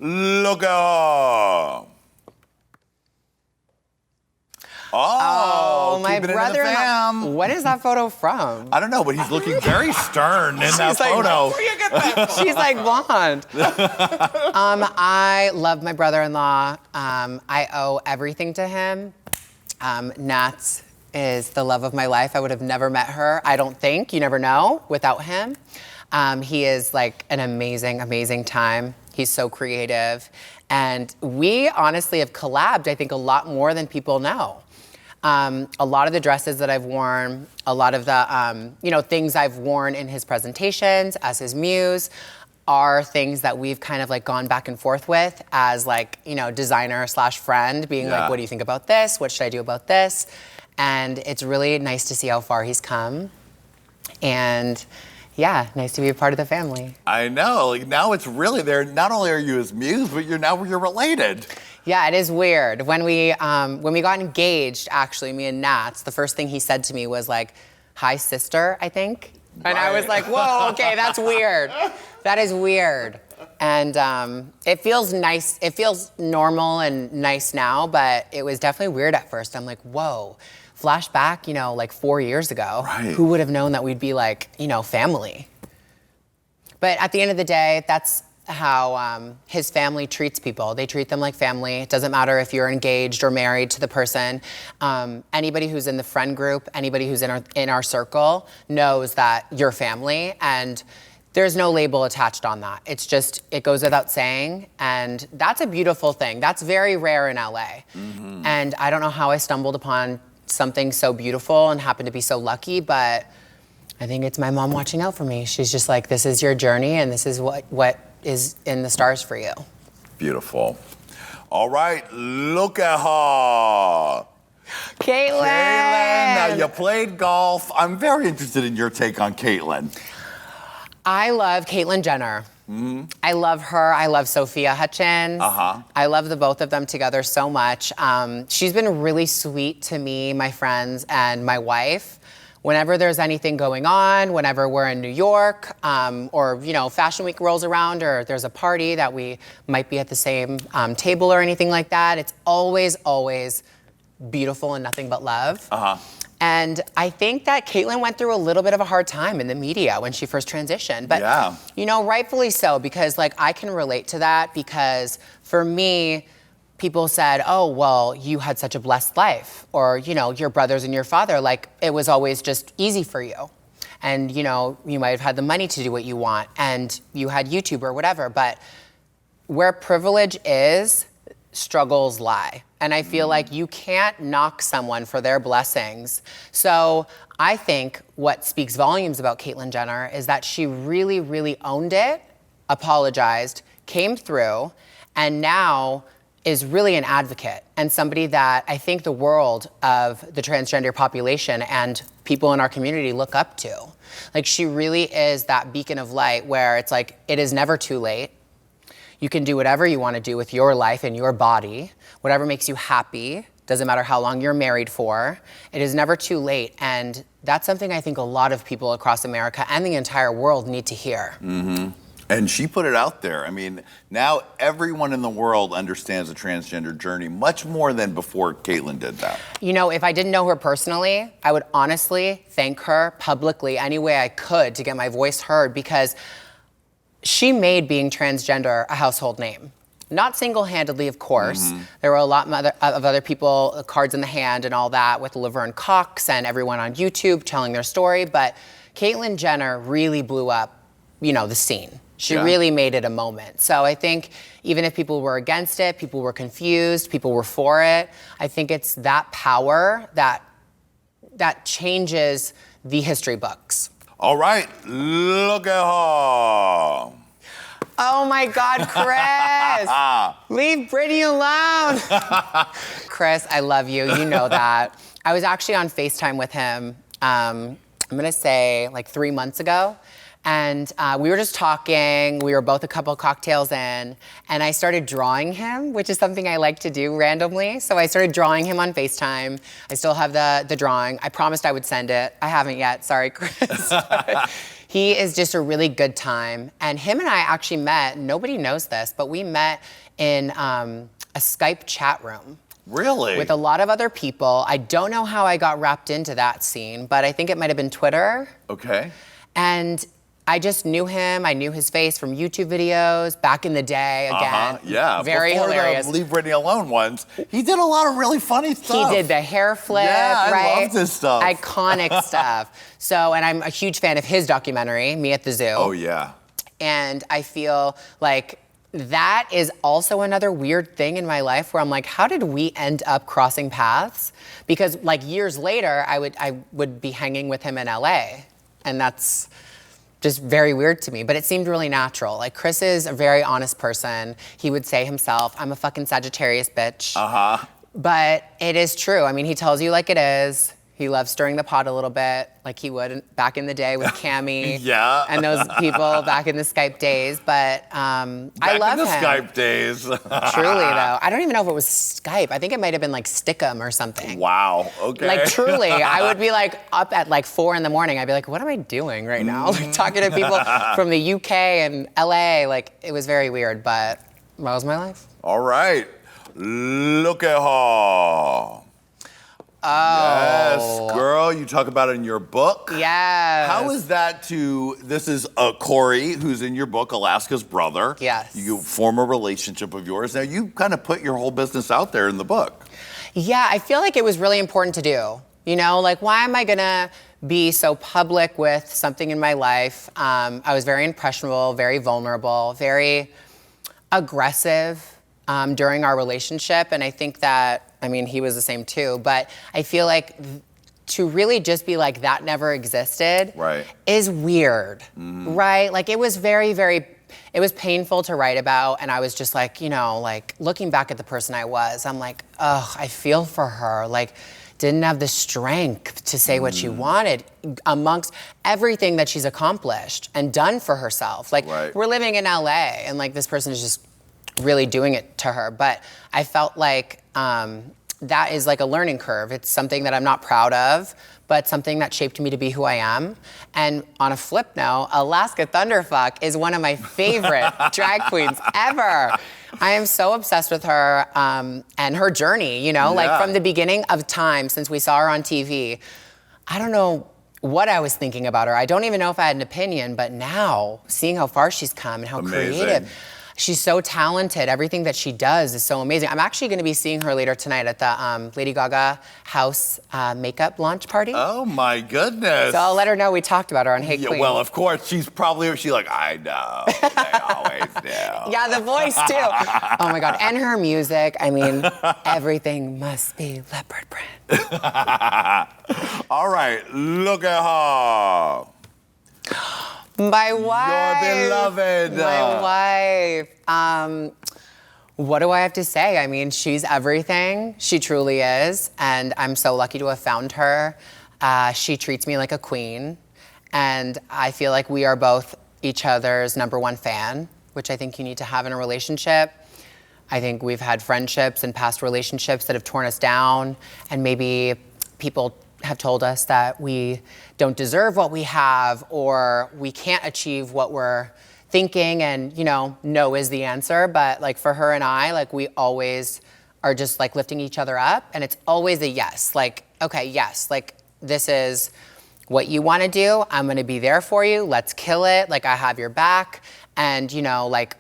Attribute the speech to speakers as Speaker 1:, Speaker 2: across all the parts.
Speaker 1: Look at her. Oh,
Speaker 2: my brother-in-law. What is that photo from?
Speaker 1: I don't know, but he's looking very stern in that photo.
Speaker 2: Where you get that? She's like blonde. I love my brother-in-law. I owe everything to him. Nats is the love of my life. I would have never met her, I don't think. You never know without him. He is like an amazing, amazing time. He's so creative. And we honestly have collabed, I think, a lot more than people know. A lot of the dresses that I've worn, a lot of the things I've worn in his presentations as his muse are things that we've kind of like gone back and forth with as like, designer / friend, being like, what do you think about this? What should I do about this? And it's really nice to see how far he's come. And yeah, nice to be a part of the family.
Speaker 1: I know, like now it's really there. Not only are you his muse, but you're related.
Speaker 2: Yeah, it is weird. When we got engaged, actually, me and Nats, the first thing he said to me was like, "Hi, sister," I think. And I was like, whoa, okay, that's weird. That is weird. And it feels nice. It feels normal and nice now, but it was definitely weird at first. I'm like, whoa. Flashback, like 4 years ago.
Speaker 1: Right.
Speaker 2: Who would have known that we'd be like, family? But at the end of the day, that's how his family treats people. They treat them like family. It doesn't matter if you're engaged or married to the person. Anybody who's in the friend group, anybody who's in our circle knows that you're family, and there's no label attached on that. It's just, it goes without saying, and that's a beautiful thing. That's very rare in LA. Mm-hmm. And I don't know how I stumbled upon something so beautiful and happened to be so lucky, but I think it's my mom watching out for me. She's just like, this is your journey, and this is what is in the stars for you.
Speaker 1: Beautiful. All right, look at her.
Speaker 2: Caitlyn!
Speaker 1: Now, you played golf. I'm very interested in your take on Caitlyn.
Speaker 2: I love Caitlyn Jenner. Mm-hmm. I love her. I love Sophia Hutchins. Uh-huh. I love the both of them together so much. She's been really sweet to me, my friends, and my wife. Whenever there's anything going on, whenever we're in New York, or Fashion Week rolls around, or there's a party that we might be at the same table or anything like that, it's always, always beautiful and nothing but love. Uh-huh. And I think that Caitlyn went through a little bit of a hard time in the media when she first transitioned. But, rightfully so, because I can relate to that, because for me, people said, oh, well, you had such a blessed life. Or, your brothers and your father, it was always just easy for you. And, you might have had the money to do what you want, and you had YouTube or whatever. But where privilege is, struggles lie. And I feel like you can't knock someone for their blessings. So I think what speaks volumes about Caitlyn Jenner is that she really, really owned it, apologized, came through, and now is really an advocate and somebody that I think the world of the transgender population and people in our community look up to. She really is that beacon of light where it's like, it is never too late. You can do whatever you want to do with your life and your body, whatever makes you happy. Doesn't matter how long you're married for. It is never too late. And that's something I think a lot of people across America and the entire world need to hear. Mm-hmm.
Speaker 1: And she put it out there. I mean, now everyone in the world understands the transgender journey much more than before Caitlyn did that.
Speaker 2: If I didn't know her personally, I would honestly thank her publicly any way I could to get my voice heard, because she made being transgender a household name. Not single-handedly, of course. Mm-hmm. There were a lot of other people, cards in the hand and all that, with Laverne Cox and everyone on YouTube telling their story. But Caitlyn Jenner really blew up, the scene. She really made it a moment. So I think even if people were against it, people were confused, people were for it, I think it's that power that changes the history books.
Speaker 1: All right, look at her.
Speaker 2: Oh my God, Chris. Leave Brittany alone. Chris, I love you. You know that. I was actually on FaceTime with him, I'm gonna say 3 months ago. And we were just talking. We were both a couple cocktails in. And I started drawing him, which is something I like to do randomly. So I started drawing him on FaceTime. I still have the drawing. I promised I would send it. I haven't yet. Sorry, Chris. He is just a really good time. And him and I actually met, nobody knows this, but we met in a Skype chat room.
Speaker 1: Really?
Speaker 2: With a lot of other people. I don't know how I got wrapped into that scene, but I think it might have been Twitter.
Speaker 1: Okay.
Speaker 2: And I just knew him. I knew his face from YouTube videos back in the day. Again,
Speaker 1: yeah.
Speaker 2: very
Speaker 1: Before
Speaker 2: hilarious.
Speaker 1: The Leave Britney Alone ones, he did a lot of really funny stuff.
Speaker 2: He did the hair flip,
Speaker 1: yeah,
Speaker 2: right?
Speaker 1: I love this stuff.
Speaker 2: Iconic stuff. So, and I'm a huge fan of his documentary, Me at the Zoo.
Speaker 1: Oh yeah.
Speaker 2: And I feel like that is also another weird thing in my life where I'm like, how did we end up crossing paths? Because like years later, I would be hanging with him in LA, and that's just very weird to me, but it seemed really natural. Like Chris is a very honest person. He would say himself, I'm a fucking Sagittarius bitch. But it is true. I mean, he tells you like it is. He loves stirring the pot a little bit, like he would back in the day with Cammie
Speaker 1: yeah.
Speaker 2: and those people back in the Skype days. But I love him.
Speaker 1: Back in the Skype days.
Speaker 2: Truly, though. I don't even know if it was Skype. I think it might have been like Stickum or something.
Speaker 1: Wow, okay.
Speaker 2: Like truly, I would be like up at like 4 in the morning. I'd be like, what am I doing right now? Like talking to people from the UK and LA. Like it was very weird, but that was my life.
Speaker 1: All right, look at her.
Speaker 2: Oh.
Speaker 1: Yes, girl, you talk about it in your book.
Speaker 2: Yes.
Speaker 1: How is that this is Corey, who's in your book, Alaska's brother.
Speaker 2: Yes.
Speaker 1: You form a relationship of yours. Now, you kind of put your whole business out there in the book.
Speaker 2: Yeah, I feel like it was really important to do. You know, like why am I gonna be so public with something in my life? I was very impressionable, very vulnerable, very aggressive during our relationship. And I think that, I mean, he was the same too, but I feel like to really just be like, that never existed is weird, right? Like it was very, very, it was painful to write about. And I was just like, you know, like looking back at the person I was, I'm like, oh, I feel for her. Like, didn't have the strength to say what she wanted amongst everything that she's accomplished and done for herself. Like, we're living in LA and like this person is just really doing it to her. But I felt like that is like a learning curve. It's something that I'm not proud of, but something that shaped me to be who I am. And on a flip note, Alaska Thunderfuck is one of my favorite drag queens ever. I am so obsessed with her and her journey, you know, like from the beginning of time since we saw her on TV. I don't know what I was thinking about her. I don't even know if I had an opinion, but now seeing how far she's come and how creative. She's so talented. Everything that she does is so amazing. I'm actually going to be seeing her later tonight at the Lady Gaga house makeup launch party.
Speaker 1: Oh my goodness.
Speaker 2: So I'll let her know we talked about her on Hey Qween.
Speaker 1: Well, of course. She's like, I know. They always do.
Speaker 2: Yeah, the voice too. Oh my God. And her music. I mean, everything must be leopard print.
Speaker 1: All right. Look at her.
Speaker 2: My wife.
Speaker 1: Your beloved.
Speaker 2: My wife. What do I have to say? I mean, she's everything. She truly is. And I'm so lucky to have found her. She treats me like a queen. And I feel like we are both each other's #1 fan, which I think you need to have in a relationship. I think we've had friendships and past relationships that have torn us down. And maybe people have told us that we don't deserve what we have or we can't achieve what we're thinking, and you know, no is the answer. But like for her and I, like we always are just like lifting each other up, and it's always a yes. Like, okay, yes, like this is what you want to do. I'm going to be there for you. Let's kill it. Like I have your back. And you know, like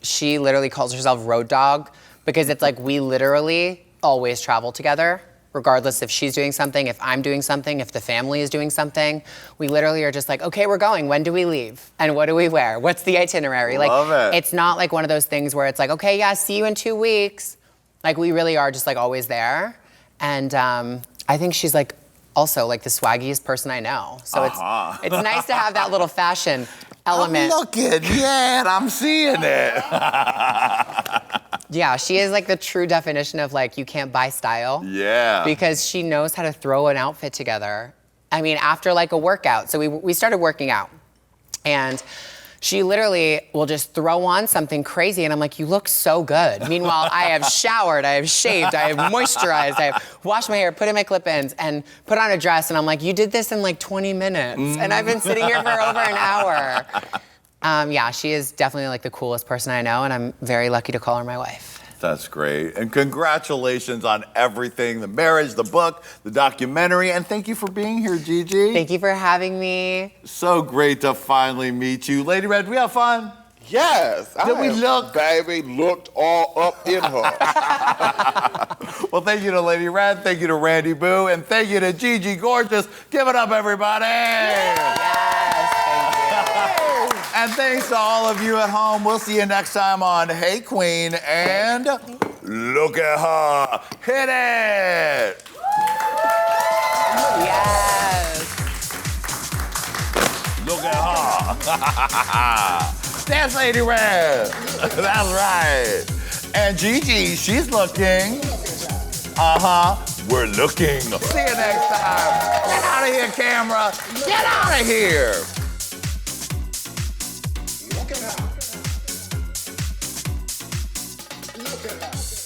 Speaker 2: she literally calls herself Road Dog because it's like we literally always travel together. Regardless if she's doing something, if I'm doing something, if the family is doing something, we literally are just like, okay, we're going. When do we leave? And what do we wear? What's the itinerary?
Speaker 1: Love
Speaker 2: like,
Speaker 1: it.
Speaker 2: It's not like one of those things where it's like, okay, yeah, see you in 2 weeks. Like we really are just like always there. And I think she's like also like the swaggiest person I know. So it's nice to have that little fashion element.
Speaker 1: I'm looking, yeah, and I'm seeing it.
Speaker 2: Yeah, she is like the true definition of like, you can't buy style.
Speaker 1: Yeah.
Speaker 2: Because she knows how to throw an outfit together. I mean, after like a workout. So we started working out. And she literally will just throw on something crazy, and I'm like, you look so good. Meanwhile, I have showered, I have shaved, I have moisturized, I have washed my hair, put in my clip-ins, and put on a dress, and I'm like, you did this in like 20 minutes, and I've been sitting here for over an hour. Yeah, she is definitely like the coolest person I know, and I'm very lucky to call her my wife.
Speaker 1: That's great. And congratulations on everything, the marriage, the book, the documentary, and thank you for being here, Gigi.
Speaker 2: Thank you for having me. So
Speaker 1: great to finally meet you. Lady Red, we have fun?
Speaker 3: Yes.
Speaker 1: Did we look?
Speaker 3: Baby, looked all up in her.
Speaker 1: Well, thank you to Lady Red, thank you to Randy Boo, and thank you to Gigi Gorgeous. Give it up, everybody.
Speaker 2: Yes, thank you.
Speaker 1: And thanks to all of you at home. We'll see you next time on Hey Qween, and look at her. Hit it.
Speaker 2: Yes.
Speaker 1: Look at her. That's Lady Red. That's right. And Gigi, she's looking. We're looking. See you next time. Get out of here, camera. Get out of here.
Speaker 3: Look at her. Look at her.